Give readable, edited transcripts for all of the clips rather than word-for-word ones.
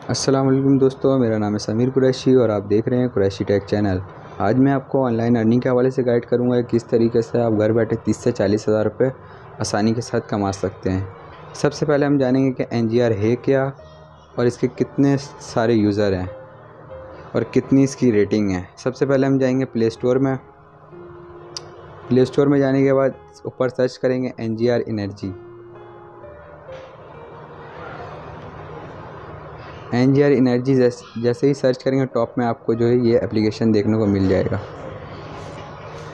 अस्सलाम वालेकुम दोस्तों, मेरा नाम है समीर कुरैशी और आप देख रहे हैं कुरैशी टेक चैनल। आज मैं आपको ऑनलाइन अर्निंग के हवाले से गाइड करूंगा कि किस तरीके से आप घर बैठे 30 से 40 हज़ार रुपये आसानी के साथ कमा सकते हैं। सबसे पहले हम जानेंगे कि एनजीआर है क्या और इसके कितने सारे यूज़र हैं और कितनी इसकी रेटिंग है। सबसे पहले हम जाएंगे प्ले स्टोर में। प्ले स्टोर में जाने के बाद ऊपर सर्च करेंगे एनजीआर इनर्जी। एनजीआर इनर्जी जैसे ही सर्च करेंगे टॉप में आपको जो है ये एप्लीकेशन देखने को मिल जाएगा।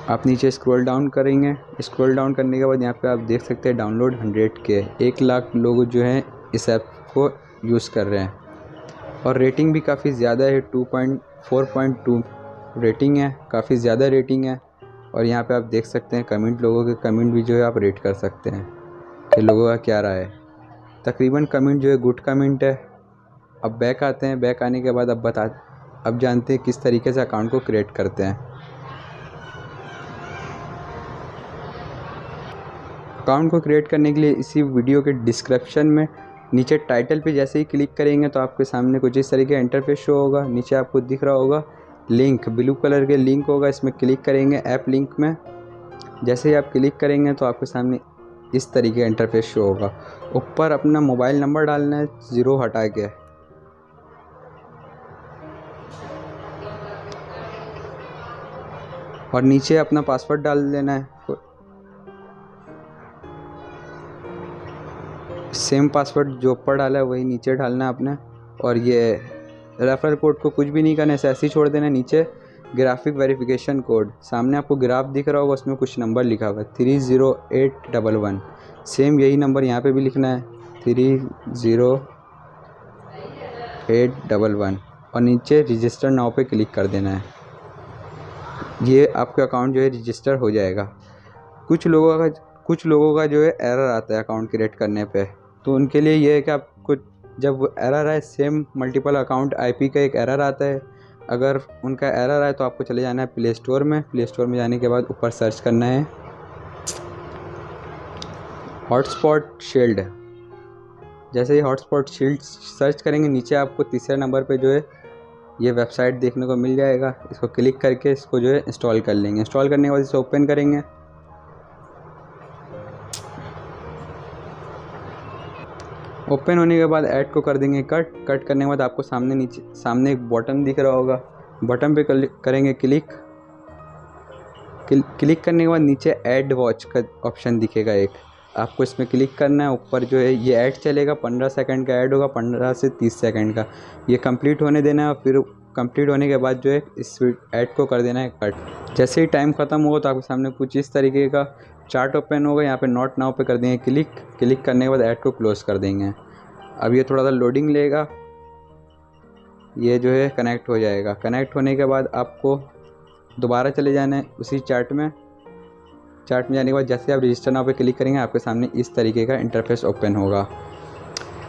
आप नीचे स्क्रॉल डाउन करेंगे। स्क्रॉल डाउन करने के बाद यहाँ पे आप देख सकते हैं डाउनलोड 100K 1 लाख लोग जो हैं इस ऐप को यूज़ कर रहे हैं और रेटिंग भी काफ़ी ज़्यादा है। 4.2 रेटिंग है, काफ़ी ज़्यादा रेटिंग है। और यहाँ पे आप देख सकते हैं कमेंट, लोगों के कमेंट भी जो है आप रेट कर सकते हैं कि लोगों का क्या राय है। तकरीबन कमेंट जो है गुड कमेंट है। अब बैक आते हैं। बैक आने के बाद अब जानते हैं किस तरीके से अकाउंट को क्रिएट करते हैं। अकाउंट को क्रिएट करने के लिए इसी वीडियो के डिस्क्रिप्शन में नीचे टाइटल पे जैसे ही क्लिक करेंगे तो आपके सामने कुछ इस तरीके का इंटरफेस शो होगा। नीचे आपको दिख रहा होगा लिंक, ब्लू कलर के लिंक होगा, इसमें क्लिक करेंगे ऐप लिंक में। जैसे ही आप क्लिक करेंगे तो आपके सामने इस तरीके का इंटरफेस शो होगा। ऊपर अपना मोबाइल नंबर डालना है 0 हटा के, और नीचे अपना पासवर्ड डाल देना है। सेम पासवर्ड जो ऊपर डाला है वही नीचे डालना है अपने। और ये रेफरल कोड को कुछ भी नहीं करना है, ऐसे ही छोड़ देना है। नीचे ग्राफिक वेरिफिकेशन कोड, सामने आपको ग्राफ दिख रहा होगा, उसमें कुछ नंबर लिखा हुआ है 30811। सेम यही नंबर यहाँ पे भी लिखना है 30811 और नीचे रजिस्टर नाउ पे क्लिक कर देना है। ये आपका अकाउंट जो है रजिस्टर हो जाएगा। कुछ लोगों का जो है एरर आता है अकाउंट क्रिएट करने पे, तो उनके लिए ये है कि आपको जब एरर आए, सेम मल्टीपल अकाउंट आईपी का एक एरर आता है, अगर उनका एरर आए तो आपको चले जाना है प्ले स्टोर में। प्ले स्टोर में जाने के बाद ऊपर सर्च करना है हॉटस्पॉट शील्ड। जैसे ही हॉटस्पॉट शील्ड सर्च करेंगे नीचे आपको तीसरे नंबर पे जो है ये वेबसाइट देखने को मिल जाएगा। इसको क्लिक करके इसको जो है इंस्टॉल कर लेंगे। इंस्टॉल करने के बाद इसे ओपन करेंगे। ओपन होने के बाद ऐड को कर देंगे कट करने के बाद आपको सामने एक बटन दिख रहा होगा, बटन पे करेंगे क्लिक करने के बाद नीचे ऐड वॉच का ऑप्शन दिखेगा एक, आपको इसमें क्लिक करना है। ऊपर जो है ये ऐड चलेगा, 15 सेकंड का ऐड होगा, 15 से 30 सेकंड का। ये कंप्लीट होने देना है और फिर कंप्लीट होने के बाद जो है इस ऐड को कर देना है कट। जैसे ही टाइम ख़त्म होगा तो आपके सामने कुछ इस तरीके का चार्ट ओपन होगा। यहाँ पे नॉट नाउ पे कर देंगे क्लिक करने के बाद ऐड को क्लोज़ कर देंगे। अब ये थोड़ा सा लोडिंग लेगा, ये जो है कनेक्ट हो जाएगा। कनेक्ट होने के बाद आपको दोबारा चले जाना है उसी चार्ट में जाने के बाद जैसे आप रजिस्टर नाउ पे क्लिक करेंगे आपके सामने इस तरीके का इंटरफेस ओपन होगा।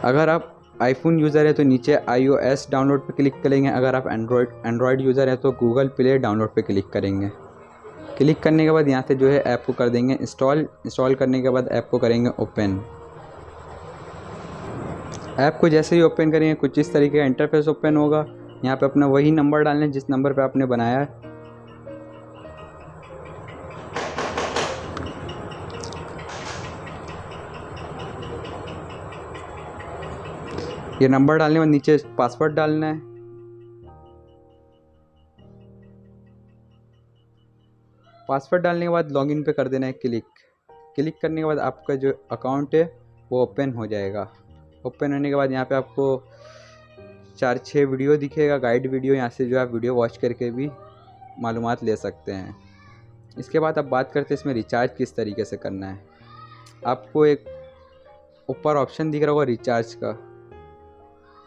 अगर आप आईफोन यूज़र है तो नीचे iOS डाउनलोड पे क्लिक करेंगे। अगर आप एंड्रॉयड यूज़र है तो गूगल प्ले डाउनलोड पे क्लिक करेंगे। क्लिक करने के बाद यहाँ से जो है ऐप को कर देंगे इंस्टॉल करने के बाद ऐप को करेंगे ओपन। ऐप को जैसे ही ओपन करेंगे कुछ इस तरीके का इंटरफेस ओपन होगा। यहाँ पे अपना वही नंबर डालना है जिस नंबर पे आपने बनाया है। ये नंबर डालने के बाद नीचे पासवर्ड डालना है। पासवर्ड डालने के बाद लॉगिन पे कर देना है क्लिक करने के बाद आपका जो अकाउंट है वो ओपन हो जाएगा। ओपन होने के बाद यहाँ पे आपको 4-6 वीडियो दिखेगा, गाइड वीडियो। यहाँ से जो आप वीडियो वॉच करके भी मालूमात ले सकते हैं। इसके बाद अब बात करते हैं इसमें रिचार्ज किस तरीके से करना है। आपको एक ऊपर ऑप्शन दिख रहा होगा रिचार्ज का,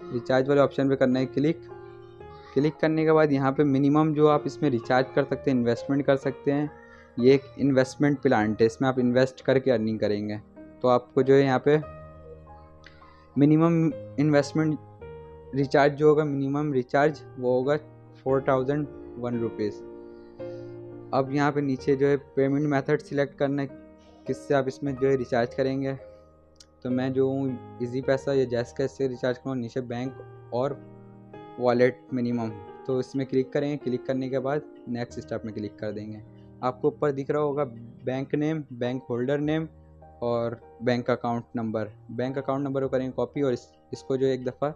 रिचार्ज वाले ऑप्शन पे करना है क्लिक करने के बाद यहाँ पे मिनिमम जो आप इसमें रिचार्ज कर सकते हैं, इन्वेस्टमेंट कर सकते हैं। ये एक इन्वेस्टमेंट प्लान है, इसमें आप इन्वेस्ट करके अर्निंग करेंगे। तो आपको जो है यहाँ पे मिनिमम इन्वेस्टमेंट रिचार्ज जो होगा, मिनिमम रिचार्ज वो होगा 4001 रुपीज़। अब यहाँ पे नीचे जो है पेमेंट मेथड सिलेक्ट करना है, किससे आप इसमें जो है रिचार्ज करेंगे। तो मैं जो हूँ ईजी पैसा या जैज़ कैश से रिचार्ज करूँगा, नीचे बैंक और वॉलेट मिनिमम, तो इसमें क्लिक करेंगे। क्लिक करने के बाद नेक्स्ट स्टेप में क्लिक कर देंगे। आपको ऊपर दिख रहा होगा bank name, bank holder name और bank account number. Bank account number को करेंगे कॉपी और इसको जो एक दफ़ा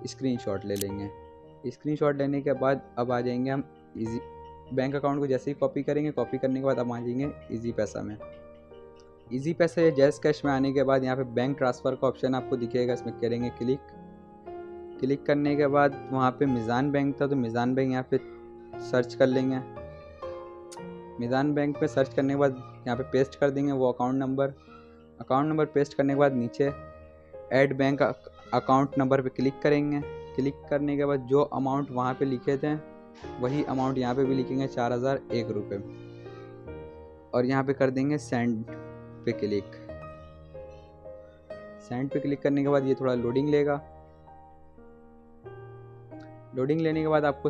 स्क्रीनशॉट ले लेंगे। स्क्रीनशॉट लेने के बाद अब आ जाएंगे हम इजी बैंक अकाउंट को जैसे ही कॉपी करेंगे, कॉपी करने के बाद अब आ जाएंगे इजी पैसा में। इजी पैसा या जैज़ कैश में आने के बाद यहाँ पे बैंक ट्रांसफ़र का ऑप्शन आपको दिखेगा, इसमें करेंगे क्लिक। क्लिक करने के बाद वहाँ पे मीज़ान बैंक था, तो मीज़ान बैंक यहाँ पे सर्च कर लेंगे। मीज़ान बैंक पे सर्च करने के बाद यहाँ पे पेस्ट कर देंगे वो अकाउंट नंबर पेस्ट करने के बाद नीचे ऐड बैंक अकाउंट नंबर पे क्लिक करेंगे। क्लिक करने के बाद जो अमाउंट वहाँ पे लिखे थे वही अमाउंट यहाँ पे भी लिखेंगे, 4001 रुपये, और यहाँ पे कर देंगे सेंड पे क्लिक। सेंड पे क्लिक करने के बाद ये थोड़ा लोडिंग लेगा। लोडिंग लेने के बाद आपको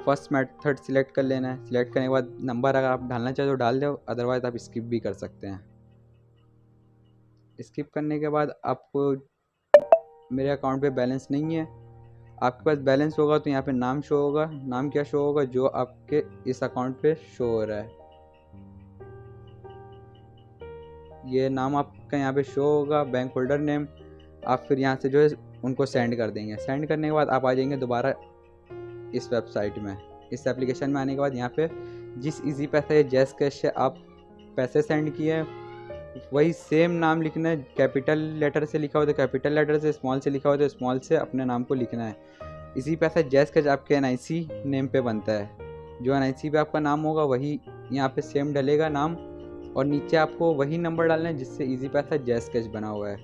फर्स्ट मेथड सिलेक्ट कर लेना है। सिलेक्ट करने के बाद नंबर अगर आप डालना चाहे तो डाल दो, अदरवाइज़ आप स्किप भी कर सकते हैं। स्किप करने के बाद आपको मेरे अकाउंट पे बैलेंस नहीं है, आपके पास बैलेंस होगा तो यहाँ पे नाम शो होगा। नाम क्या शो होगा? जो आपके इस अकाउंट पे शो हो रहा है, ये नाम आपका यहाँ पे शो होगा, बैंक होल्डर नेम। आप फिर यहाँ से जो है उनको सेंड कर देंगे। सेंड करने के बाद आप आ जाएंगे दोबारा इस वेबसाइट में। इस एप्लीकेशन में आने के बाद यहाँ पे जिस इजी पैसा या जैज़ कैश से आप पैसे सेंड किए हैं वही सेम नाम लिखना है। कैपिटल लेटर से लिखा हो तो कैपिटल लेटर से, स्मॉल से लिखा हो तो स्मॉल से अपने नाम को लिखना है। इसी पैसा जैज़ कैश आपके NIC नेम पे बनता है, जो NIC पे आपका नाम होगा वही यहाँ पे सेम डलेगा नाम, और नीचे आपको वही नंबर डालना है जिससे इजी पैसा जैज़ कैश बना हुआ है।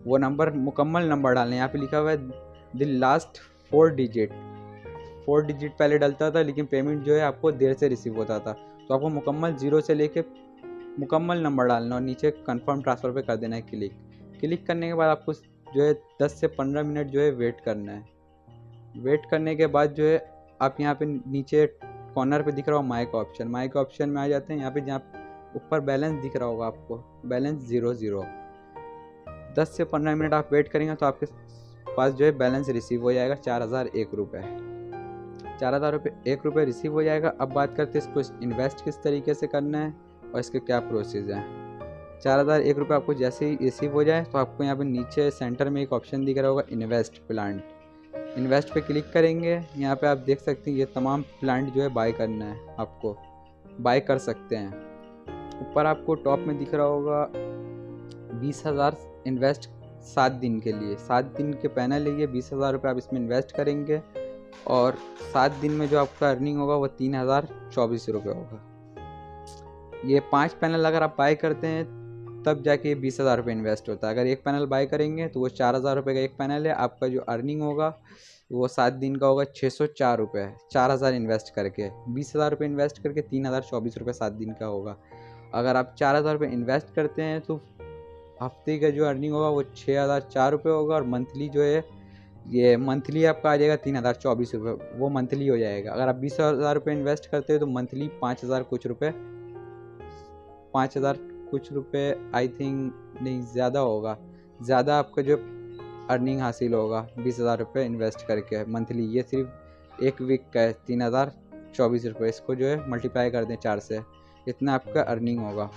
वो नंबर मुकम्मल नंबर डालना है। यहाँ पे लिखा हुआ है द लास्ट 4 डिजिट पहले डलता था, लेकिन पेमेंट जो है आपको देर से रिसीव होता था, तो आपको मुकम्मल 0 से लेके मुकम्मल नंबर डालना और नीचे कंफर्म ट्रांसफ़र पे कर देना है क्लिक। क्लिक करने के बाद आपको जो है 10 से 15 मिनट जो है वेट करना है। वेट करने के बाद जो है आप यहाँ पे नीचे कॉर्नर पे दिख रहा हो माई का ऑप्शन में आ जाते हैं। यहाँ पे जहाँ ऊपर बैलेंस दिख रहा होगा आपको, बैलेंस 0 10 से 15 मिनट आप वेट करेंगे तो आपके पास जो है बैलेंस रिसीव हो जाएगा 4001 रुपये। 4001 रुपये रिसीव हो जाएगा। अब बात करते हैं इसको इन्वेस्ट किस तरीके से करना है और इसके क्या प्रोसेस हैं। 4001 रुपये आपको जैसे ही रिसीव हो जाए तो आपको यहाँ पे नीचे सेंटर में एक ऑप्शन दिख रहा होगा इन्वेस्ट प्लांट। इन्वेस्ट पे क्लिक करेंगे। यहाँ पे आप देख सकते हैं ये तमाम प्लांट जो है बाय करना है, आपको बाय कर सकते हैं। ऊपर आपको टॉप में दिख रहा होगा 20,000 इन्वेस्ट 7 दिन के लिए। 7 दिन के पैनल है ये, 20,000 रुपये आप इसमें इन्वेस्ट करेंगे और 7 दिन में जो आपका अर्निंग होगा वो 3,024 रुपये होगा। ये 5 पैनल अगर आप बाय करते हैं तब जाके 20,000 रुपये इन्वेस्ट होता है। अगर एक पैनल बाय करेंगे तो वो 4,000 रुपये का एक पैनल है। आपका जो अर्निंग होगा वो 7 दिन का होगा 604 रुपये। 4,000 इन्वेस्ट करके 20,000 रुपये इन्वेस्ट करके 3,024 रुपये 7 दिन का होगा। अगर आप 4,000 रुपये इन्वेस्ट करते हैं तो हफ्ते का जो अर्निंग होगा वो 6,004 रुपये होगा, और मंथली जो है ये मंथली आपका आ जाएगा 3,024 रुपये, वो मंथली हो जाएगा। अगर आप 20,000 रुपये इन्वेस्ट करते हो तो मंथली 5,000 कुछ रुपये आई थिंक नहीं ज़्यादा होगा, ज़्यादा आपका जो अर्निंग हासिल होगा 20,000 रुपये इन्वेस्ट करके मंथली। ये सिर्फ एक वीक का है, 3,024 रुपये। इसको जो है मल्टीप्लाई कर दें 4 से, इतना आपका अर्निंग होगा।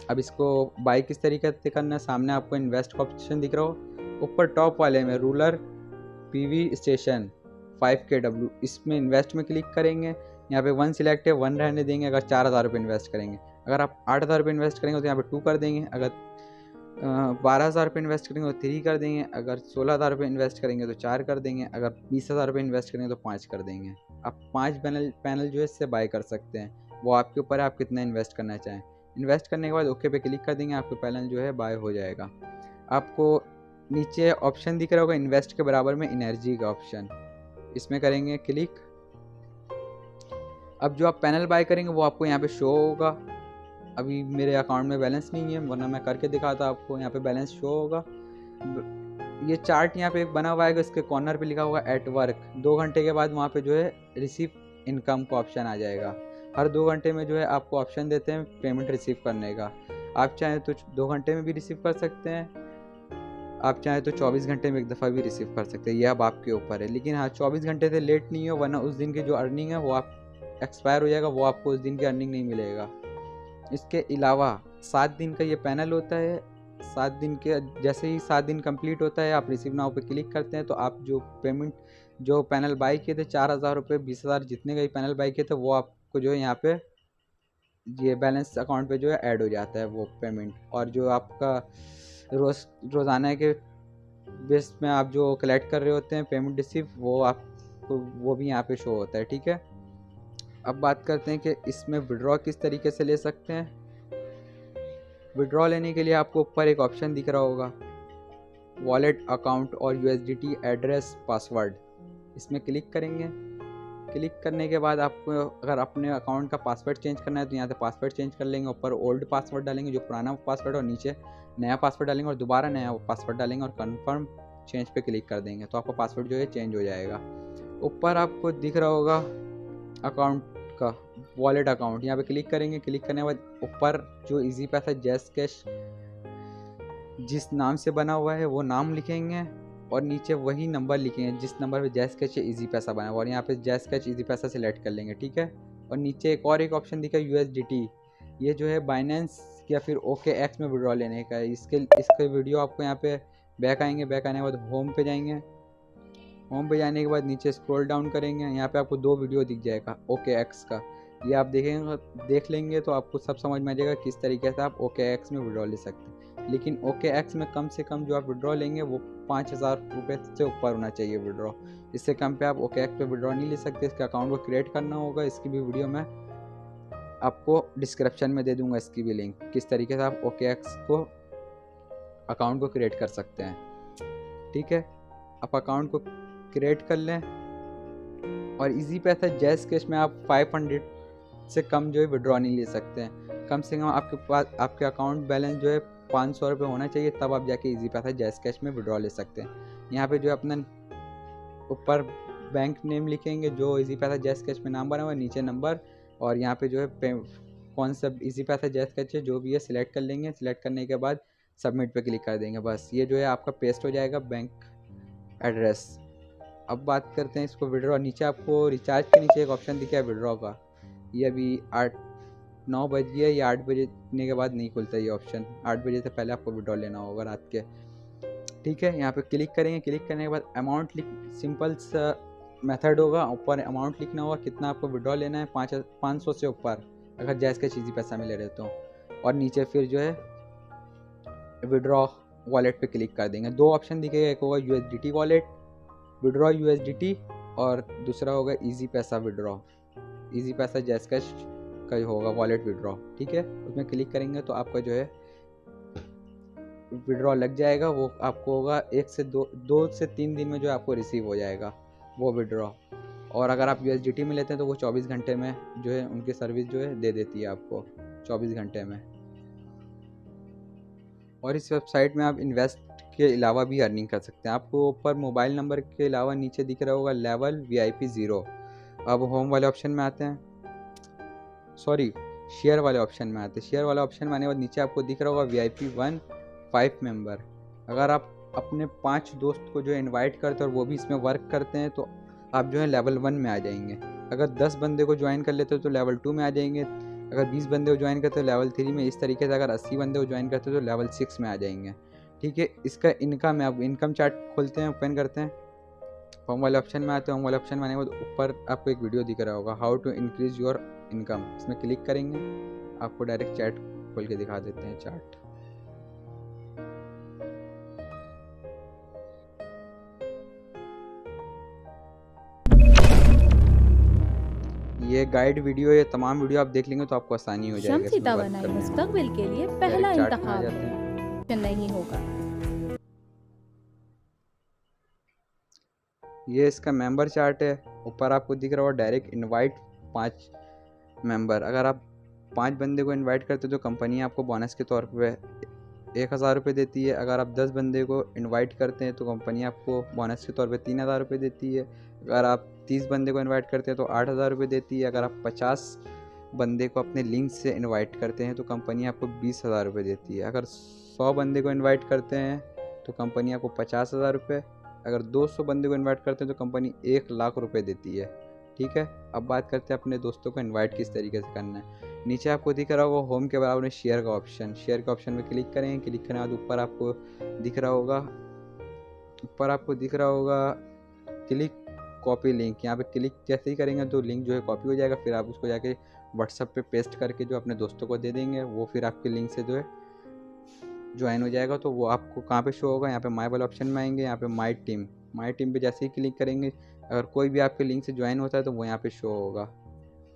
अब इसको बाय किस तरीके से करना है, सामने आपको इन्वेस्ट का ऑप्शन दिख रहा हो, ऊपर टॉप वाले में रूरल PV स्टेशन 5KW, इसमें इन्वेस्ट में क्लिक करेंगे। यहाँ पे 1 सिलेक्ट है, 1 रहने देंगे अगर 4,000 रुपये इन्वेस्ट करेंगे। अगर आप 8,000 रुपये इन्वेस्ट करेंगे तो यहाँ पे 2 कर देंगे। अगर 12,000 रुपये इन्वेस्ट करेंगे तो 3 कर देंगे। अगर 16,000 रुपये इन्वेस्ट करेंगे तो 4 कर देंगे। अगर 20,000 रुपये इन्वेस्ट करेंगे तो 5 कर देंगे। आप 5 पैनल जो है इससे बाय कर सकते हैं, वो आपके ऊपर है आप कितना इन्वेस्ट करना चाहें। इन्वेस्ट करने के बाद ओके पे क्लिक कर देंगे, आपको पैनल जो है बाय हो जाएगा। आपको नीचे ऑप्शन दिख रहा होगा इन्वेस्ट के बराबर में एनर्जी का ऑप्शन, इसमें करेंगे क्लिक। अब जो आप पैनल बाय करेंगे वो आपको यहाँ पे शो होगा। अभी मेरे अकाउंट में बैलेंस नहीं है, वरना मैं करके दिखाता आपको। यहाँ पे बैलेंस शो होगा। ये चार्ट यहाँ पे एक बना हुआ है, इसके कॉर्नर पे लिखा होगा एट वर्क। 2 घंटे के बाद वहाँ पे जो है रिसीव इनकम का ऑप्शन आ जाएगा। हर 2 घंटे में जो है आपको ऑप्शन देते हैं पेमेंट रिसीव करने का। आप चाहें तो 2 घंटे में भी रिसीव कर सकते हैं, आप चाहें तो 24 घंटे में एक दफ़ा भी रिसीव कर सकते हैं, ये अब आपके ऊपर है। लेकिन हाँ, 24 घंटे से लेट नहीं हो, वरना उस दिन की जो अर्निंग है वो आप एक्सपायर हो जाएगा, वो आपको उस दिन की अर्निंग नहीं मिलेगा। इसके अलावा 7 दिन का ये पैनल होता है। 7 दिन के जैसे ही 7 दिन कंप्लीट होता है, आप रिसीव नाउ पे क्लिक करते हैं तो आप जो पेमेंट जो पैनल बाई किए थे 4000 रुपये 20,000 जितने का ही पैनल बाई किए थे, वो आपको जो है यहाँ पे ये बैलेंस अकाउंट पे जो है ऐड हो जाता है वो पेमेंट। और जो आपका रोज़ाना के बेस में आप जो कलेक्ट कर रहे होते हैं पेमेंट रिसीव, वो आपको वो भी यहाँ पे शो होता है। ठीक है, अब बात करते हैं कि इसमें विड्रॉ किस तरीके से ले सकते हैं। विड्रॉ लेने के लिए आपको ऊपर एक ऑप्शन दिख रहा होगा, वॉलेट अकाउंट और USDT एड्रेस पासवर्ड, इसमें क्लिक करेंगे। क्लिक करने के बाद आपको अगर अपने अकाउंट का पासवर्ड चेंज करना है तो यहाँ से पासवर्ड चेंज कर लेंगे। ऊपर ओल्ड पासवर्ड डालेंगे जो पुराना पासवर्ड, और नीचे नया पासवर्ड डालेंगे और दोबारा नया पासवर्ड डालेंगे और कंफर्म चेंज पे क्लिक कर देंगे तो आपका पासवर्ड जो है चेंज हो जाएगा। ऊपर आपको दिख रहा होगा अकाउंट का वॉलेट अकाउंट, यहाँ पे क्लिक करेंगे। क्लिक करने के बाद ऊपर जो इजी पैसा जैस कैश जिस नाम से बना हुआ है वो नाम लिखेंगे और नीचे वही नंबर लिखेंगे जिस नंबर पे जैस कैश इजी पैसा बना हुआ, और यहाँ पे जैस कैश इजी पैसा सेलेक्ट कर लेंगे। ठीक है, और नीचे एक ऑप्शन दिखा USDT, ये जो है बाइनेंस या फिर OKX में विड्रॉ लेने का है। इसके वीडियो आपको यहाँ पे बैक आएंगे। बैक आने के बाद होम पे जाएंगे। होम पे जाने के बाद नीचे स्क्रॉल डाउन करेंगे, यहाँ पे आपको 2 वीडियो दिख जाएगा OKX का, ये आप देख लेंगे तो आपको सब समझ में आ जाएगा किस तरीके से आप OKX में विड्रॉ ले सकते हैं। लेकिन OKX में कम से कम जो आप विड्रॉ लेंगे वो 5000 रुपये से ऊपर होना चाहिए विड्रॉ, इससे कम पे आप OKX पे विड्रॉ नहीं ले सकते। इसके अकाउंट को क्रिएट करना होगा, इसकी भी वीडियो मैं आपको डिस्क्रिप्शन में दे दूंगा, इसकी भी लिंक, किस तरीके से आप OKX को अकाउंट को क्रिएट कर सकते हैं। ठीक है, आप अकाउंट को क्रिएट कर लें और इजी पैसा जैस कैश में आप 500 से कम जो है विड्रॉ नहीं ले सकते हैं। कम से कम आपके पास आपके अकाउंट बैलेंस जो है 500 रुपये होना चाहिए, तब आप जाके इजी पैसा जैस कैश में विड्रॉ ले सकते हैं। यहाँ पे जो अपना ऊपर बैंक नेम लिखेंगे जो इजी पैसा जैस कैश में नाम बना हुआ है, नीचे नंबर, और यहाँ पे जो है कौन सा इजी पैसा जैस कैश है जो भी है सिलेक्ट कर लेंगे। सिलेक्ट करने के बाद सबमिट पे क्लिक कर देंगे, बस ये जो है आपका पेस्ट हो जाएगा बैंक एड्रेस। अब बात करते हैं इसको विड्रॉ। नीचे आपको रिचार्ज के नीचे एक ऑप्शन दिखा है विड्रॉ का, ये अभी 9 बज गया, ये 8 बजने के बाद नहीं खुलता ये ऑप्शन, 8 बजे से पहले आपको विड्रॉ लेना होगा रात के। ठीक है, यहाँ पे क्लिक करेंगे। क्लिक करने के बाद अमाउंट सिंपल सा मेथड होगा, ऊपर अमाउंट लिखना होगा कितना आपको विड्रॉ लेना है, 500 से ऊपर अगर जैस का चीज़ी पैसा में ले रहे तो, और नीचे फिर जो है विड्रॉ वॉलेट पे क्लिक कर देंगे। 2 ऑप्शन दिखेगा, एक होगा USDT वॉलेट विड्रॉ USDT और दूसरा होगा इजी पैसा विड्रॉ, इजी पैसा जैस कैश का होगा वॉलेट विड्रॉ। ठीक है, उसमें क्लिक करेंगे तो आपका जो है विड्रॉ लग जाएगा, वो आपको होगा 1 से 2 से 3 दिन में जो आपको रिसीव हो जाएगा वो विड्रॉ। और अगर आप USDT में लेते हैं तो वो 24 घंटे में जो है उनकी सर्विस जो है दे देती है आपको 24 घंटे में। और इस वेबसाइट में आप इन्वेस्ट के अलावा भी अर्निंग कर सकते हैं। आपको ऊपर मोबाइल नंबर के अलावा नीचे दिख रहा होगा लेवल VIP 0। अब होम वाले ऑप्शन में आते हैं, सॉरी शेयर वाले ऑप्शन में आते हैं। शेयर वाले ऑप्शन में आने के बाद नीचे आपको दिख रहा होगा VIP 1 5 मेंबर। अगर आप अपने 5 दोस्त को जो है इन्वाइट करते हैं और वो भी इसमें वर्क करते हैं तो आप जो है लेवल 1 में आ जाएंगे। अगर 10 बंदे को ज्वाइन कर लेते हो तो लेवल 2 में आ जाएंगे। अगर 20 बंदे को ज्वाइन करते हो लेवल 3 में। इस तरीके से अगर 80 बंदे को ज्वाइन करते हो तो लेवल 6 में आ जाएंगे। ठीक है, इसका इनकम है, अब इनकम चार्ट खोलते हैं, ओपन करते हैं, होम वाले ऑप्शन में आते हैं। होम वाले ऑप्शन में आने के बाद ऊपर आपको एक वीडियो दिख रहा होगा how to increase your income, इसमें क्लिक करेंगे, आपको डायरेक्ट चैट खोल के दिखा देते हैं चार्ट। ये गाइड वीडियो, ये तमाम वीडियो आप देख लेंगे तो आपको आसानी हो जाएगी। शम्सी तवानाई मुस्तकबिल के लिए पहला इंतखाब नहीं होगा। ये इसका मेंबर चार्ट है, ऊपर आपको दिख रहा होगा डायरेक्ट इनवाइट 5 मेंबर। अगर आप 5 बंदे को इनवाइट करते हो तो कंपनी आपको बोनस के तौर पे 1000 रुपये देती है। अगर आप 10 बंदे को इनवाइट करते हैं तो कंपनी आपको बोनस के तौर पे 3000 रुपये देती है। अगर आप 30 बंदे को इनवाइट करते हैं तो 8000 रुपये देती है। अगर आप 50 बंदे को अपने लिंक से इनवाइट करते हैं तो कंपनी आपको 20,000 रुपये देती है। अगर 100 बंदे को इनवाइट करते हैं तो कंपनी आपको 50,000 रुपये, अगर 200 बंदे को इनवाइट करते हैं तो कंपनी 1,00,000 रुपये देती है। ठीक है, अब बात करते हैं अपने दोस्तों को इनवाइट किस तरीके से करना है। नीचे आपको दिख रहा होगा होम के बराबर में शेयर का ऑप्शन, शेयर के ऑप्शन में क्लिक करेंगे। क्लिक करने के बाद ऊपर आपको दिख रहा होगा क्लिक कॉपी लिंक। यहाँ पे क्लिक जैसे ही करेंगे तो लिंक जो है कॉपी हो जाएगा, फिर आप उसको जाके व्हाट्सएप पे पेस्ट करके जो अपने दोस्तों को दे देंगे, वो फिर आपके लिंक से जो है ज्वाइन हो जाएगा। तो वो आपको कहाँ पे शो होगा, यहाँ पे माई वाले ऑप्शन में आएंगे, यहाँ पे माई टीम पे जैसे ही क्लिक करेंगे, अगर कोई भी आपके लिंक से ज्वाइन होता है तो वो यहाँ पे शो होगा।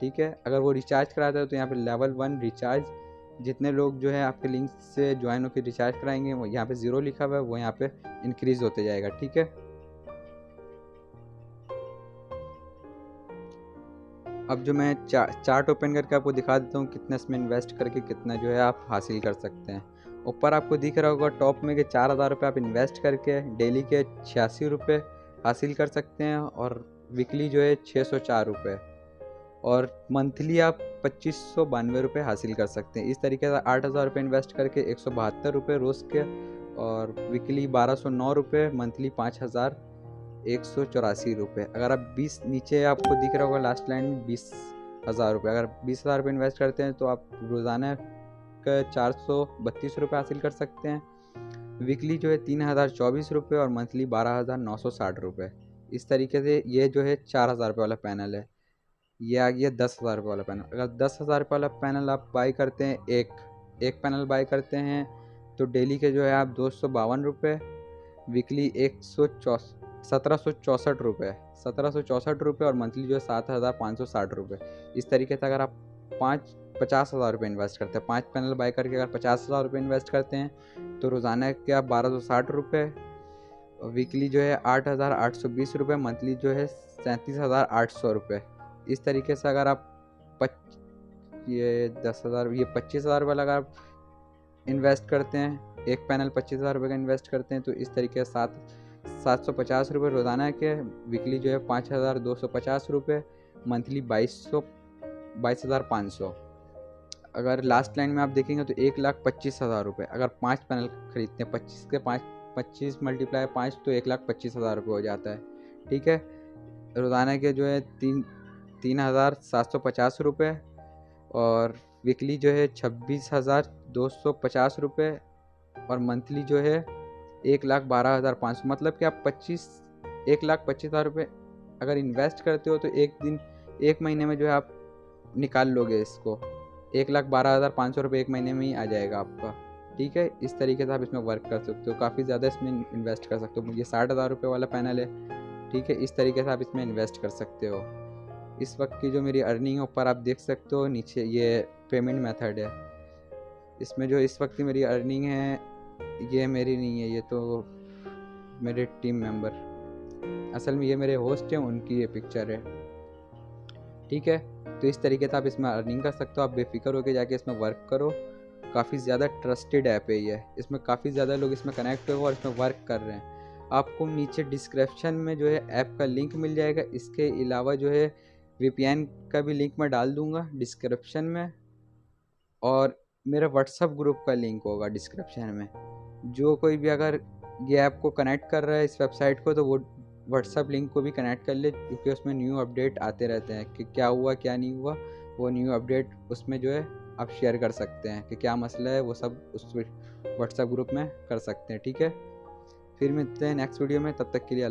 ठीक है, अगर वो रिचार्ज कराता है तो यहाँ पे लेवल 1 रिचार्ज, जितने लोग जो है आपके लिंक से ज्वाइन होकर रिचार्ज कराएंगे वो यहाँ पे 0 लिखा हुआ है, वो यहाँ पे इंक्रीज होते जाएगा। ठीक है, अब जो मैं चार्ट ओपन करके आपको दिखा देता हूँ कितना इसमें इन्वेस्ट करके कितना जो है आप हासिल कर सकते हैं। ऊपर आपको दिख रहा होगा टॉप में कि 4,000 रुपये आप इन्वेस्ट करके डेली के 86 रुपये हासिल कर सकते हैं, और वीकली जो है 604 रुपये, और मंथली आप 2592 रुपये हासिल कर सकते हैं। इस तरीके से 8,000 रुपये इन्वेस्ट करके 172 रुपये रोज़ के, और वीकली 1209 रुपये, मंथली 5,184 रुपये। अगर आप 20 नीचे आपको दिख रहा होगा लास्ट लाइन में 20,000 रुपये, अगर 20,000 रुपये इन्वेस्ट करते हैं तो आप रोज़ाना का 432 रुपये हासिल कर सकते हैं। वीकली जो है 3,024 रुपये, और मंथली 12,960 रुपये। इस तरीके से ये जो है 4,000 रुपये वाला पैनल है। ये आ गया 10,000 रुपये वाला पैनल। अगर 10,000 रुपये वाला पैनल आप बाई करते हैं, एक पैनल बाई करते हैं, तो डेली के जो है आप 252 रुपये, वीकली 1764 रुपये, और मंथली जो है 7,560 रुपये। इस तरीके से अगर आप 50,000 रुपये इन्वेस्ट करते हैं, 5 पैनल बाई करके अगर 50,000 रुपये इन्वेस्ट करते हैं तो रोज़ाना के आप 1,260 रुपये, वीकली जो है 8,820 रुपये, मंथली जो है 37,800 रुपये। इस तरीके से अगर आप ये 25,000 रुपये अगर आप इन्वेस्ट करते हैं, एक पैनल 25,000 रुपये का इन्वेस्ट करते हैं, तो इस तरीके से 750 रुपये रोज़ाना के, वीकली जो है 5,250 रुपये, मंथली 22,500। अगर लास्ट लाइन में आप देखेंगे तो 1,25,000 रुपये। अगर 5 पैनल खरीदते हैं, 25 के 25 मल्टीप्लाई 5 तो 1,25,000 रुपये हो जाता है। ठीक है, रोज़ाना के जो है 3,750 रुपये, और वीकली जो है 26,250 रुपये, और मंथली जो है 1,12,500। मतलब कि आप 1,25,000 रुपये अगर इन्वेस्ट करते हो तो एक महीने में जो है आप निकाल लोगे इसको, 1,12,500 रुपये एक महीने में ही आ जाएगा आपका। ठीक है, इस तरीके से आप इसमें वर्क कर सकते हो, काफ़ी ज़्यादा इसमें इन्वेस्ट कर सकते हो। ये 60,000 रुपये वाला पैनल है। ठीक है, इस तरीके से आप इसमें इन्वेस्ट कर सकते हो। इस वक्त की जो मेरी अर्निंग है ऊपर आप देख सकते हो, नीचे ये पेमेंट मेथड है। इसमें जो इस वक्त की मेरी अर्निंग है ये मेरी नहीं है, ये तो मेरे टीम मेंबर, असल में ये मेरे होस्ट हैं, उनकी ये पिक्चर है। ठीक है, तो इस तरीके से आप इसमें अर्निंग कर सकते हो। आप बेफिक्र होकर जाके इसमें वर्क करो, काफ़ी ज़्यादा ट्रस्टेड ऐप है ये, इसमें काफ़ी ज़्यादा लोग इसमें कनेक्ट हुए और इसमें वर्क कर रहे हैं। आपको नीचे डिस्क्रिप्शन में जो है ऐप का लिंक मिल जाएगा। इसके अलावा जो है VPN का भी लिंक मैं डाल दूँगा डिस्क्रिप्शन में, और मेरा व्हाट्सअप ग्रुप का लिंक होगा डिस्क्रिप्शन में। जो कोई भी अगर ये ऐप को कनेक्ट कर रहा है इस वेबसाइट को, तो वो व्हाट्सअप लिंक को भी कनेक्ट कर ले, क्योंकि उसमें न्यू अपडेट आते रहते हैं कि क्या हुआ क्या नहीं हुआ। वो न्यू अपडेट उसमें जो है आप शेयर कर सकते हैं कि क्या मसला है, वो सब उस व्हाट्सएप ग्रुप में कर सकते हैं। ठीक है, फिर मिलते हैं नेक्स्ट वीडियो में, तब तक के लिए